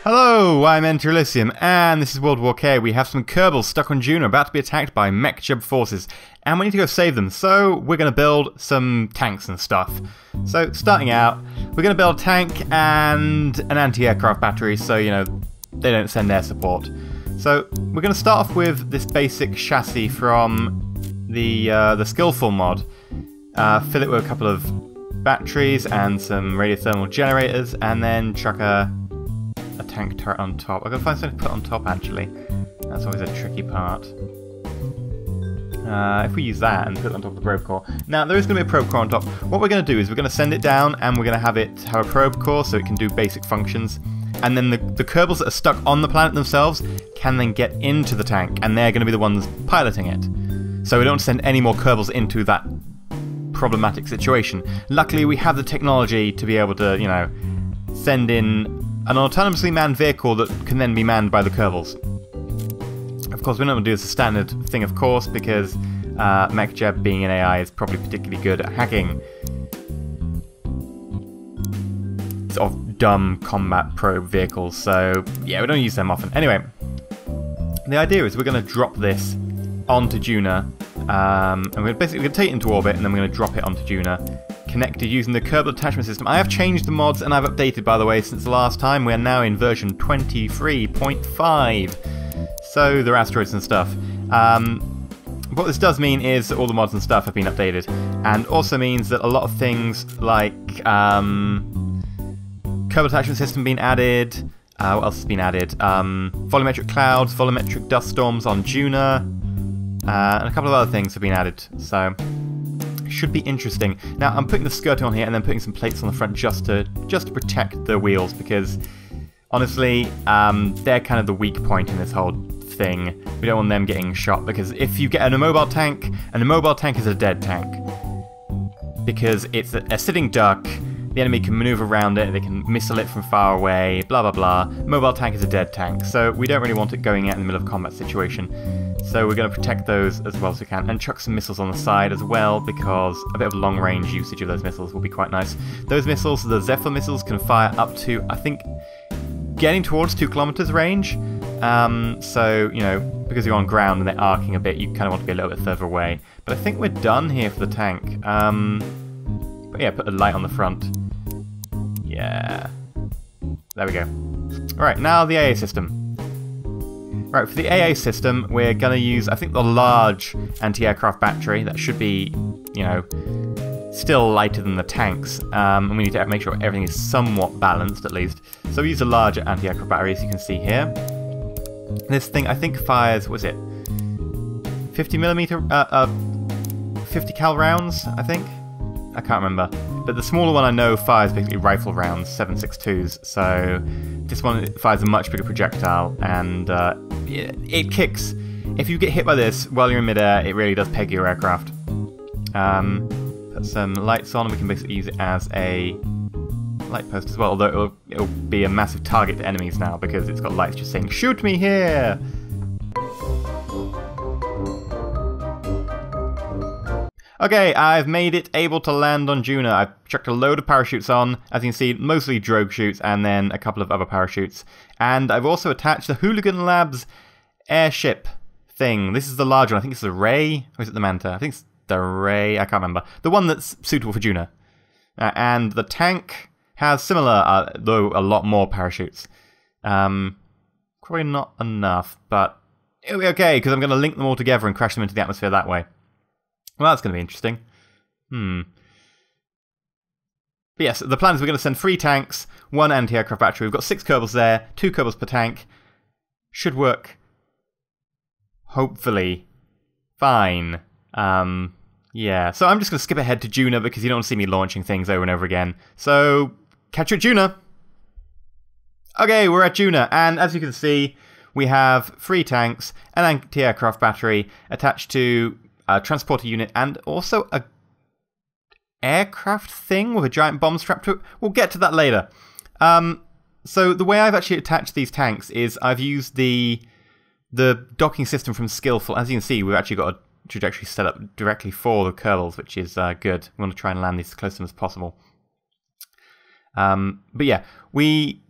Hello, I'm EnterElysium, and this is World War K. We have some Kerbals stuck on Juna, about to be attacked by MechJeb forces, and we need to go save them, so we're going to build some tanks and stuff. So, starting out, we're going to build a tank and an anti-aircraft battery, so, you know, they don't send air support. So, we're going to start off with this basic chassis from the Skillful mod. Fill it with a couple of batteries and some radiothermal generators, and then chuck a tank turret on top. I've got to find something to put on top, actually. That's always a tricky part. If we use that and put it on top of the probe core. Now, there is going to be a probe core on top. What we're going to do is we're going to send it down, and we're going to have it have a probe core so it can do basic functions. And then the Kerbals that are stuck on the planet themselves can then get into the tank, and they're going to be the ones piloting it. So we don't send any more Kerbals into that problematic situation. Luckily, we have the technology to be able to, you know, send in an autonomously manned vehicle that can then be manned by the Kerbals. Of course, we're not going to do this as a standard thing, of course, because MechJeb, being an AI, is probably particularly good at hacking sort of dumb combat probe vehicles, so yeah, we don't use them often. Anyway, the idea is we're going to drop this onto Juna, and we're basically going to take it into orbit, and then we're going to drop it onto Juna, connected using the Kerbal attachment system. I have changed the mods, and I've updated, by the way, since the last time. We're now in version 23.5, so there are asteroids and stuff. What this does mean is that all the mods and stuff have been updated, and also means that a lot of things like Kerbal attachment system being added. What else has been added? Volumetric clouds, volumetric dust storms on Juna, and a couple of other things have been added. So should be interesting. Now I'm putting the skirting on here and then putting some plates on the front just to protect the wheels, because honestly they're kind of the weak point in this whole thing. We don't want them getting shot, because if you get an immobile tank, an immobile tank is a dead tank, because it's a sitting duck. The enemy can maneuver around it, they can missile it from far away, blah blah blah. Mobile tank is a dead tank, so we don't really want it going out in the middle of a combat situation. So we're going to protect those as well as we can, and chuck some missiles on the side as well, because a bit of long-range usage of those missiles will be quite nice. Those missiles, the Zephyr missiles, can fire up to, I think, getting towards 2 kilometers range. So, you know, because you're on ground and they're arcing a bit, you kind of want to be a little bit further away. But I think we're done here for the tank. But yeah, put a light on the front. Yeah. There we go. Alright, now the AA system. Right, for the AA system, we're going to use, I think, the large anti-aircraft battery. That should be, you know, still lighter than the tanks. And we need to make sure everything is somewhat balanced, at least. So we use a larger anti-aircraft battery, as you can see here. This thing, I think, fires, what is it? 50 cal rounds, I think? I can't remember. But the smaller one I know fires basically rifle rounds, 7.62s, so this one fires a much bigger projectile, and it kicks. If you get hit by this while you're in midair, it really does peg your aircraft. Put some lights on, and we can basically use it as a light post as well, although it'll be a massive target to enemies now, because it's got lights just saying, "Shoot me here!" Okay, I've made it able to land on Juna. I've chucked a load of parachutes on, as you can see, mostly drogue chutes, and then a couple of other parachutes. And I've also attached the Hooligan Labs airship thing. This is the large one. I think it's the Ray, or is it the Manta? I think it's the Ray, I can't remember. The one that's suitable for Juna. And the tank has similar, though a lot more parachutes. Probably not enough, but it'll be okay, because I'm going to link them all together and crash them into the atmosphere that way. Well, that's going to be interesting. But yes, the plan is we're going to send 3 tanks, 1 anti-aircraft battery. We've got 6 Kerbals there, 2 Kerbals per tank. Should work, hopefully, fine. Yeah, so I'm just going to skip ahead to Juna, because you don't see me launching things over and over again. So, catch you at Juna! Okay, we're at Juna, and as you can see, we have 3 tanks, an anti-aircraft battery attached to a transporter unit, and also a aircraft thing with a giant bomb strapped to it. We'll get to that later. So the way I've actually attached these tanks is I've used the docking system from Skillful. As you can see, we've actually got a trajectory set up directly for the Kerbals, which is good. We want to try and land these as close to them as possible. But yeah, we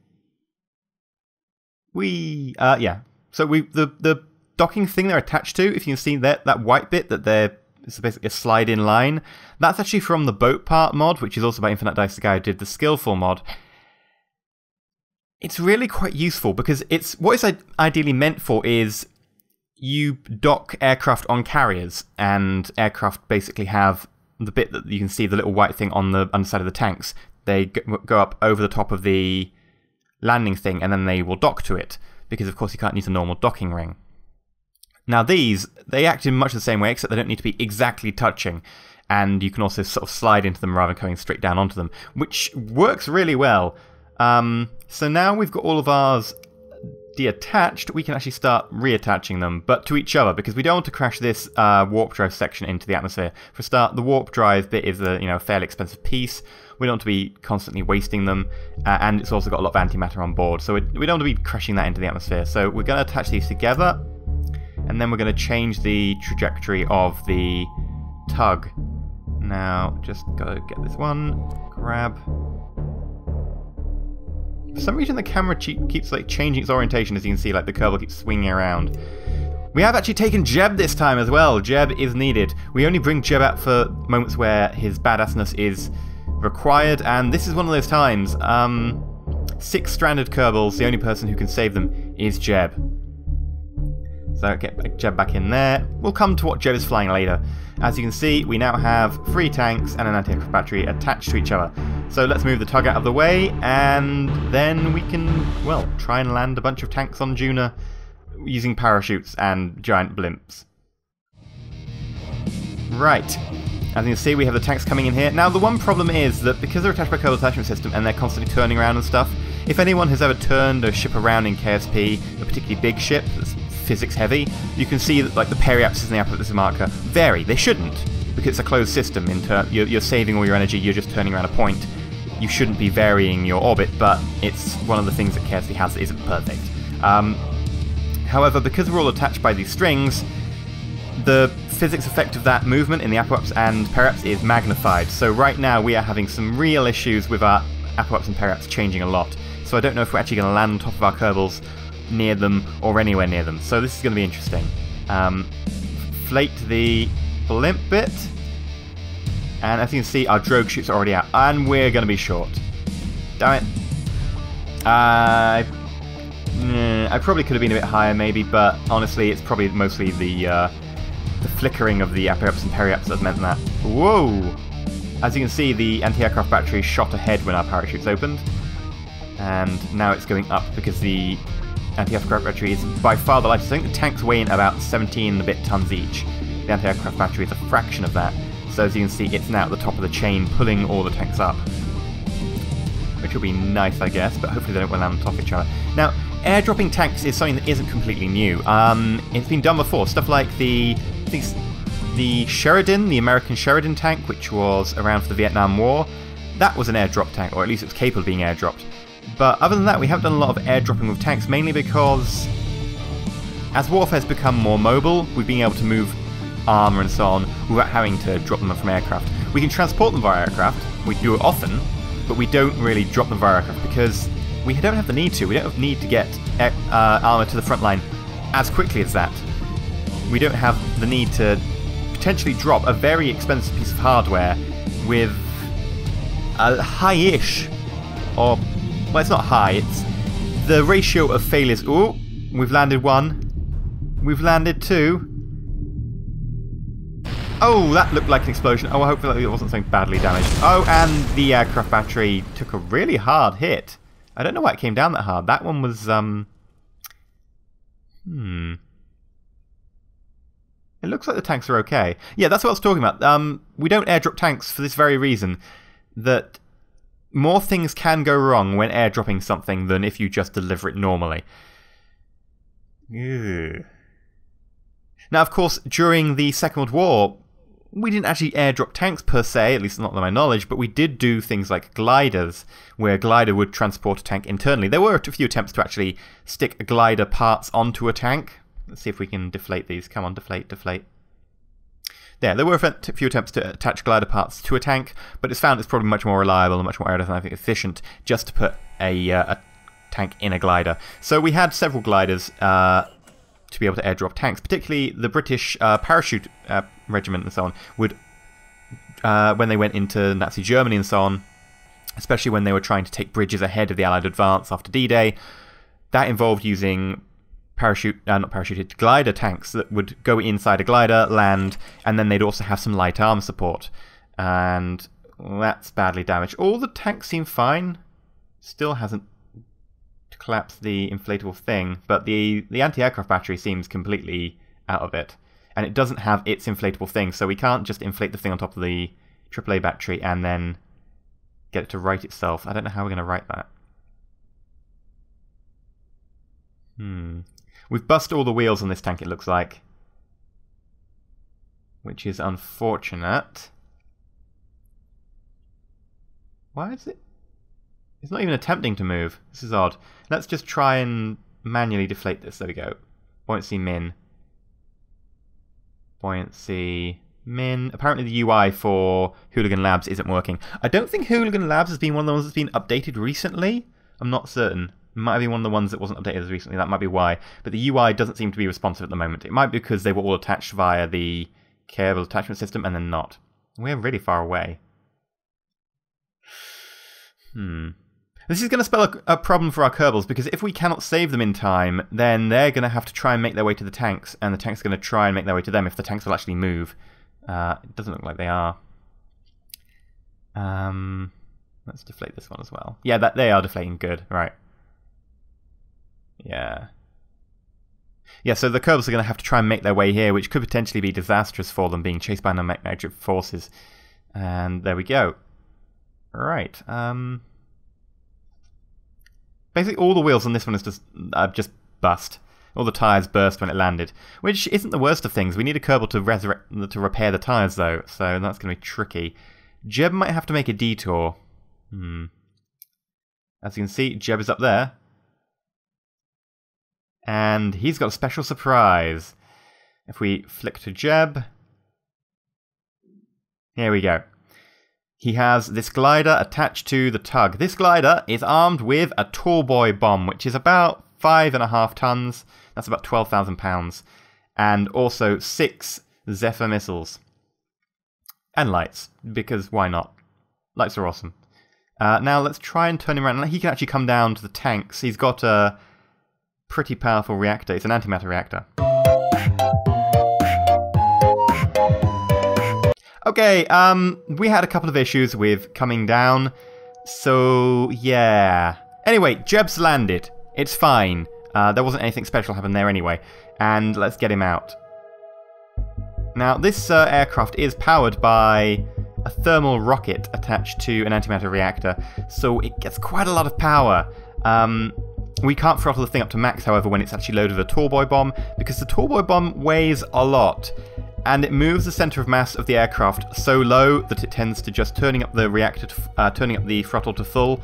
Yeah. So the docking thing they're attached to, if you can see that white bit that it's basically a slide-in line, that's actually from the boat part mod, which is also by Infinite Dice, the guy who did the Skillful mod. It's really quite useful because what it's ideally meant for is you dock aircraft on carriers, and aircraft basically have the bit that you can see, the little white thing on the underside of the tanks. They go up over the top of the landing thing, and then they will dock to it, because of course you can't use a normal docking ring. Now they act in much the same way, except they don't need to be exactly touching, and you can also sort of slide into them rather than going straight down onto them, which works really well. So now we've got all of ours deattached, we can actually start reattaching them, but to each other, because we don't want to crash this warp drive section into the atmosphere. For a start, the warp drive bit is a fairly expensive piece. We don't want to be constantly wasting them, and it's also got a lot of antimatter on board, so we don't want to be crashing that into the atmosphere. So we're going to attach these together, and then we're going to change the trajectory of the tug. Now, just got to get this one, grab. For some reason the camera keeps like changing its orientation, as you can see, like the Kerbal keeps swinging around. We have actually taken Jeb this time as well. Jeb is needed. We only bring Jeb out for moments where his badassness is required, and this is one of those times. 6 stranded Kerbals, the only person who can save them is Jeb. So get Jeb back in there. We'll come to what Jeb is flying later. As you can see, we now have 3 tanks and an anti-aircraft battery attached to each other. So let's move the tug out of the way, and then we can, well, try and land a bunch of tanks on Juna using parachutes and giant blimps. Right. As you can see, we have the tanks coming in here. Now, the one problem is that because they're attached by a Kerbal attachment system and they're constantly turning around and stuff, if anyone has ever turned a ship around in KSP, a particularly big ship that's physics heavy, you can see that like the periapsis and the apoapsis marker vary. They shouldn't, because it's a closed system. You're saving all your energy, you're just turning around a point. You shouldn't be varying your orbit, but it's one of the things that KSP has that isn't perfect. However, because we're all attached by these strings, the physics effect of that movement in the apoapsis and periapsis is magnified. So right now we are having some real issues with our apoapsis and periapsis changing a lot. So I don't know if we're actually going to land on top of our Kerbals, near them, or anywhere near them. So this is going to be interesting. Flate the blimp bit. And as you can see, our drogue chutes are already out. And we're going to be short. Damn it. I probably could have been a bit higher maybe, but honestly it's probably mostly the flickering of the apoapsis and periapsis that meant that. Whoa! As you can see, the anti-aircraft battery shot ahead when our parachutes opened. And now it's going up because the anti-aircraft battery is by far the lightest. I think the tanks weigh in about 17 and a bit tons each. The anti-aircraft battery is a fraction of that. So as you can see, it's now at the top of the chain, pulling all the tanks up. Which will be nice, I guess, but hopefully they don't land on top of each other. Now, airdropping tanks is something that isn't completely new. It's been done before. Stuff like the Sheridan, the American Sheridan tank, which was around for the Vietnam War, that was an airdrop tank, or at least it was capable of being airdropped. But other than that, we haven't done a lot of airdropping with tanks, mainly because as warfare's become more mobile, we've been able to move armour and so on without having to drop them from aircraft. We can transport them via aircraft, we do it often, but we don't really drop them via aircraft because we don't have the need to. We don't need to get armour to the front line as quickly as that. We don't have the need to potentially drop a very expensive piece of hardware with a high-ish, or, well, it's not high, it's the ratio of failures. Ooh, we've landed 1. We've landed 2. Oh, that looked like an explosion. Oh, hopefully it wasn't something badly damaged. Oh, and the aircraft battery took a really hard hit. I don't know why it came down that hard. That one was, It looks like the tanks are okay. Yeah, that's what I was talking about. We don't airdrop tanks for this very reason, that more things can go wrong when airdropping something than if you just deliver it normally. Ew. Now, of course, during the Second World War, we didn't actually airdrop tanks per se, at least not to my knowledge, but we did do things like gliders, where a glider would transport a tank internally. There were a few attempts to actually stick glider parts onto a tank. Let's see if we can deflate these. Come on, deflate, deflate. There were a few attempts to attach glider parts to a tank, but it's found it's probably much more reliable and much more aerodynamically efficient just to put a tank in a glider. So we had several gliders to be able to airdrop tanks, particularly the British parachute regiment and so on, would, when they went into Nazi Germany and so on, especially when they were trying to take bridges ahead of the Allied advance after D-Day, that involved using not parachuted, glider tanks that would go inside a glider, land, and then they'd also have some light arm support. And that's badly damaged. All the tanks seem fine. Still hasn't collapsed the inflatable thing, but the anti-aircraft battery seems completely out of it. And it doesn't have its inflatable thing, so we can't just inflate the thing on top of the AAA battery and then get it to right itself. I don't know how we're going to right that. We've busted all the wheels on this tank, it looks like, which is unfortunate. Why is it? It's not even attempting to move. This is odd. Let's just try and manually deflate this. There we go. Buoyancy min. Buoyancy min. Apparently the UI for Hooligan Labs isn't working. I don't think Hooligan Labs has been one of the ones that's been updated recently. I'm not certain. It might have been one of the ones that wasn't updated as recently. That might be why. But the UI doesn't seem to be responsive at the moment. It might be because they were all attached via the Kerbal attachment system and then not. We're really far away. This is going to spell a problem for our Kerbals, because if we cannot save them in time, then they're going to have to try and make their way to the tanks, and the tanks are going to try and make their way to them if the tanks will actually move. It doesn't look like they are. Let's deflate this one as well. Yeah, they are deflating. Good, right. Yeah. Yeah, so the Kerbals are going to have to try and make their way here, which could potentially be disastrous for them, being chased by the MechJeb forces. And there we go. Right. Basically, all the wheels on this one is just bust. All the tyres burst when it landed, which isn't the worst of things. We need a Kerbal to repair the tyres, though, so that's going to be tricky. Jeb might have to make a detour. As you can see, Jeb is up there. And he's got a special surprise. If we flick to Jeb... Here we go. He has this glider attached to the tug. This glider is armed with a tall boy bomb, which is about 5.5 tons. That's about 12,000 pounds. And also 6 Zephyr missiles. And lights, because why not? Lights are awesome. Now let's try and turn him around. He can actually come down to the tanks. He's got a pretty powerful reactor. It's an antimatter reactor. Okay, we had a couple of issues with coming down, so yeah. Anyway, Jeb's landed. It's fine. There wasn't anything special happen there anyway, and let's get him out. Now, this aircraft is powered by a thermal rocket attached to an antimatter reactor, so it gets quite a lot of power. We can't throttle the thing up to max, however, when it's actually loaded with a tall boy bomb, because the tall boy bomb weighs a lot. And it moves the center of mass of the aircraft so low that it tends to just turning up the reactor, turning up the throttle to full,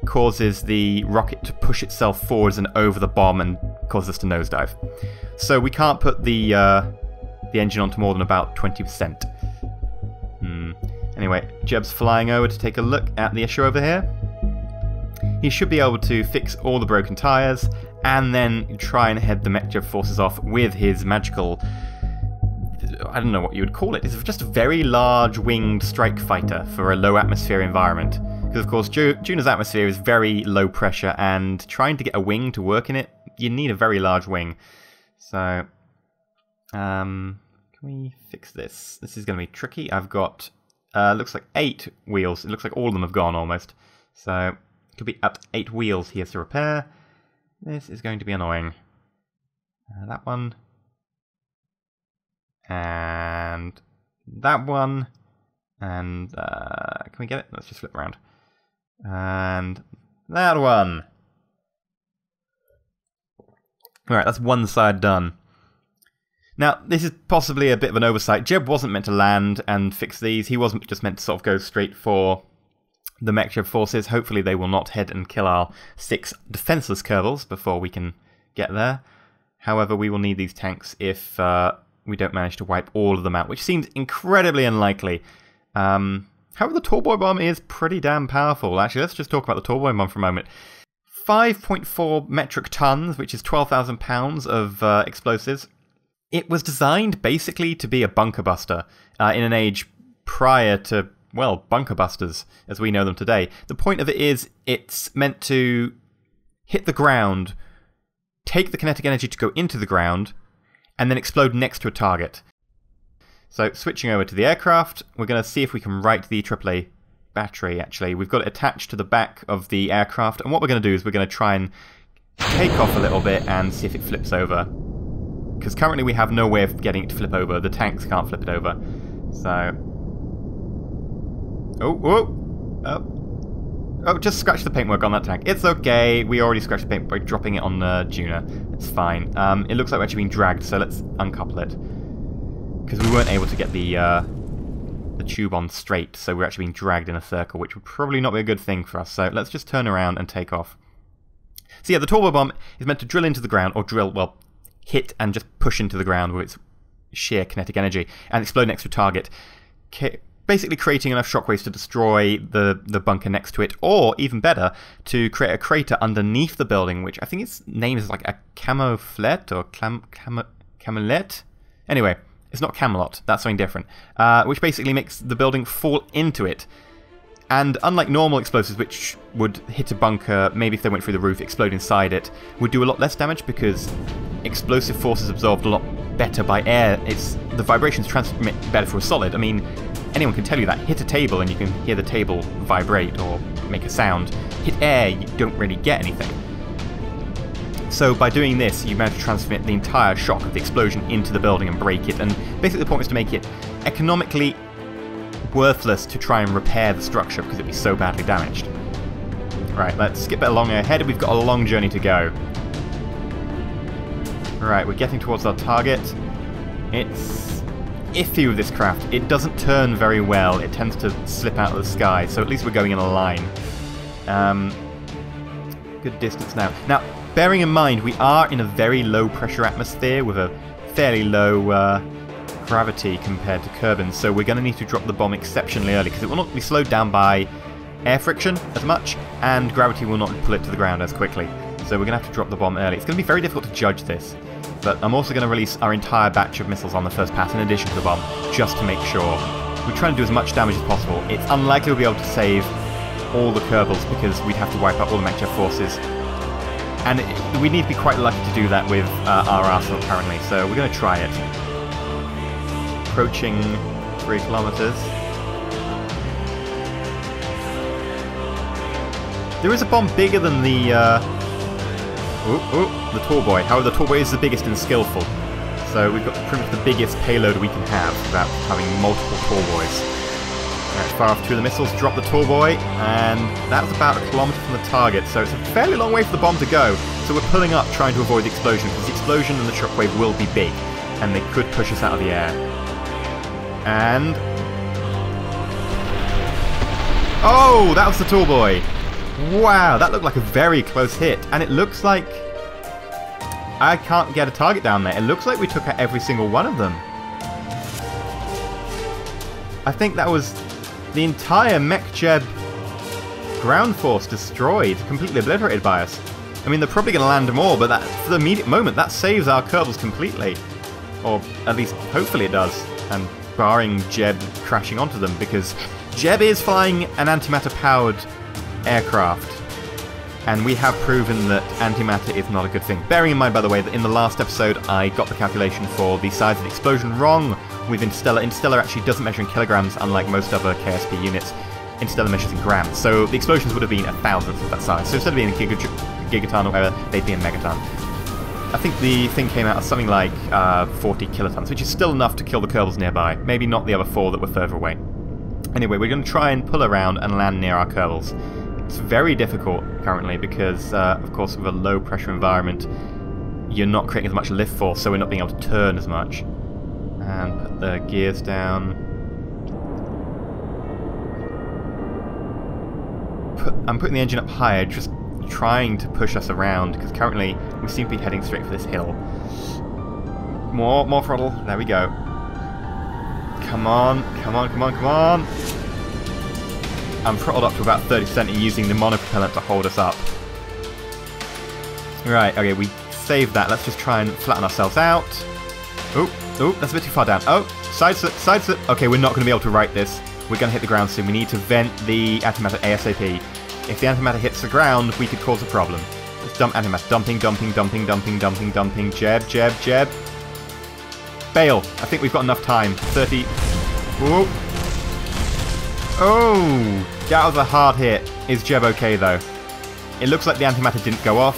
causes the rocket to push itself forwards and over the bomb and causes us to nosedive. So we can't put the engine onto more than about 20%. Anyway, Jeb's flying over to take a look at the issue over here. He should be able to fix all the broken tires and then try and head the MechJeb forces off with his magical... I don't know what you would call it. It's just a very large winged strike fighter for a low atmosphere environment. Because of course Juna's atmosphere is very low pressure, and trying to get a wing to work in it, you need a very large wing. So, can we fix this? This is going to be tricky. I've got, looks like 8 wheels. It looks like all of them have gone almost. So, it could be up to 8 wheels here to repair. This is going to be annoying. That one. And that one, and can we get it? Let's just flip around. And that one. Alright, that's one side done. Now, this is possibly a bit of an oversight. Jeb wasn't meant to land and fix these. He wasn't just meant to sort of go straight for the MechJeb forces. Hopefully they will not head and kill our 6 defenseless Kerbals before we can get there. However, we will need these tanks if... we don't manage to wipe all of them out, which seems incredibly unlikely. However, the tall boy bomb is pretty damn powerful. Actually, let's just talk about the tall boy bomb for a moment. 5.4 metric tons, which is 12,000 pounds of explosives. It was designed basically to be a bunker buster in an age prior to, well, bunker busters as we know them today. The point of it is it's meant to hit the ground, take the kinetic energy to go into the ground, and then explode next to a target. So switching over to the aircraft, we're going to see if we can right the AAA battery, actually. We've got it attached to the back of the aircraft, and what we're going to do is we're going to try and take off a little bit and see if it flips over. Because currently we have no way of getting it to flip over. The tanks can't flip it over. So... Oh, just scratch the paintwork on that tank. It's okay. We already scratched the paint by dropping it on Juna. It's fine. It looks like we're actually being dragged, so let's uncouple it. Because we weren't able to get the tube on straight, so we're actually being dragged in a circle, which would probably not be a good thing for us. So let's just turn around and take off. So yeah, the turbo bomb is meant to drill into the ground, or hit and just push into the ground with its sheer kinetic energy, and explode next to a target. Basically creating enough shockwaves to destroy the bunker next to it, or even better, to create a crater underneath the building, which I think its name is like a camouflet or camelette. Anyway, it's not Camelot, that's something different. Which basically makes the building fall into it. And unlike normal explosives, which would hit a bunker, maybe if they went through the roof, explode inside it, would do a lot less damage because explosive force is absorbed a lot better by air. The vibrations transmit better through a solid. I mean, anyone can tell you that. Hit a table and you can hear the table vibrate or make a sound. Hit air, you don't really get anything. So by doing this, you manage to transmit the entire shock of the explosion into the building and break it. And basically the point was to make it economically worthless to try and repair the structure because it'd be so badly damaged. Right, let's skip it along ahead. We've got a long journey to go. Right, we're getting towards our target. It's iffy with this craft. It doesn't turn very well. It tends to slip out of the sky, so at least we're going in a line. Good distance now. Now, bearing in mind, we are in a very low pressure atmosphere with a fairly low gravity compared to Kerbals, so we're going to need to drop the bomb exceptionally early because it will not be slowed down by air friction as much, and gravity will not pull it to the ground as quickly. So we're going to have to drop the bomb early. It's going to be very difficult to judge this, but I'm also going to release our entire batch of missiles on the first pass in addition to the bomb, just to make sure. We try and do as much damage as possible. It's unlikely we'll be able to save all the Kerbals because we'd have to wipe out all the MechJeb forces. And we need to be quite lucky to do that with our arsenal currently, so we're going to try it. Approaching 3 kilometers. There is a bomb bigger than the the tall boy. However, the tall boy is the biggest and skillful, so we've got pretty much the biggest payload we can have without having multiple tall boys. Right, fire off 2 of the missiles, drop the tall boy, and that's about 1 kilometer from the target, so it's a fairly long way for the bomb to go. So we're pulling up, trying to avoid the explosion, because the explosion and the shockwave will be big, and they could push us out of the air. And... oh, that was the tall boy! Wow, that looked like a very close hit, and it looks like... I can't get a target down there. It looks like we took out every single one of them. I think that was the entire MechJeb ground force destroyed, completely obliterated by us. I mean, they're probably going to land more, but that, for the immediate moment, that saves our Kerbals completely. Or at least, hopefully it does. And barring Jeb crashing onto them, because Jeb is flying an antimatter-powered aircraft. And we have proven that antimatter is not a good thing. Bearing in mind, by the way, that in the last episode I got the calculation for the size of the explosion wrong with Interstellar. Interstellar actually doesn't measure in kilograms, unlike most other KSP units. Interstellar measures in grams. So the explosions would have been 1,000th of that size. So instead of being a gigaton or whatever, they'd be a megaton. I think the thing came out as something like 40 kilotons, which is still enough to kill the Kerbals nearby. Maybe not the other 4 that were further away. Anyway, we're going to try and pull around and land near our Kerbals. It's very difficult currently because, of course, with a low pressure environment, you're not creating as much lift force, so we're not being able to turn as much. And put the gears down. I'm putting the engine up higher, just trying to push us around, because currently we seem to be heading straight for this hill. More throttle. There we go. Come on, come on, come on, come on. I'm throttled up to about 30% and using the monopropellant to hold us up. Right, okay, we saved that. Let's just try and flatten ourselves out. Oh, that's a bit too far down. Oh, side slip. Okay, we're not going to be able to right this. We're going to hit the ground soon. We need to vent the antimatter ASAP. If the antimatter hits the ground, we could cause a problem. Let's dump antimatter. Dumping. Jeb. Bail. I think we've got enough time. 30. Whoa. Oh, that was a hard hit. Is Jeb okay, though? It looks like the antimatter didn't go off.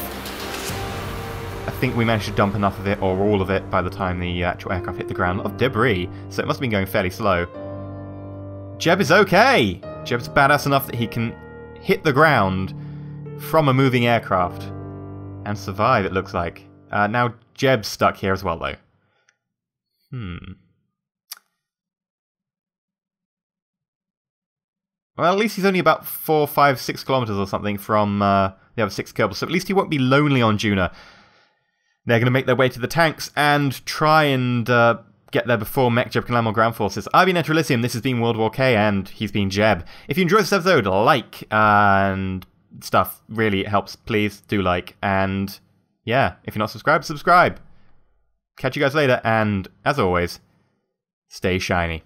I think we managed to dump enough of it, or all of it, by the time the actual aircraft hit the ground. A lot of debris, so it must have been going fairly slow. Jeb is okay! Jeb's badass enough that he can hit the ground from a moving aircraft and survive, it looks like. Now Jeb's stuck here as well, though. Well, at least he's only about 4, 5, 6 kilometers or something from the other 6 Kerbals, so at least he won't be lonely on Juna. They're going to make their way to the tanks and try and get there before MechJeb can land more ground forces. I've been EnterElysium, this has been World War K, and he's been Jeb. If you enjoyed this episode, like and stuff. Really, it helps. Please do like. And yeah, if you're not subscribed, subscribe. Catch you guys later, and as always, stay shiny.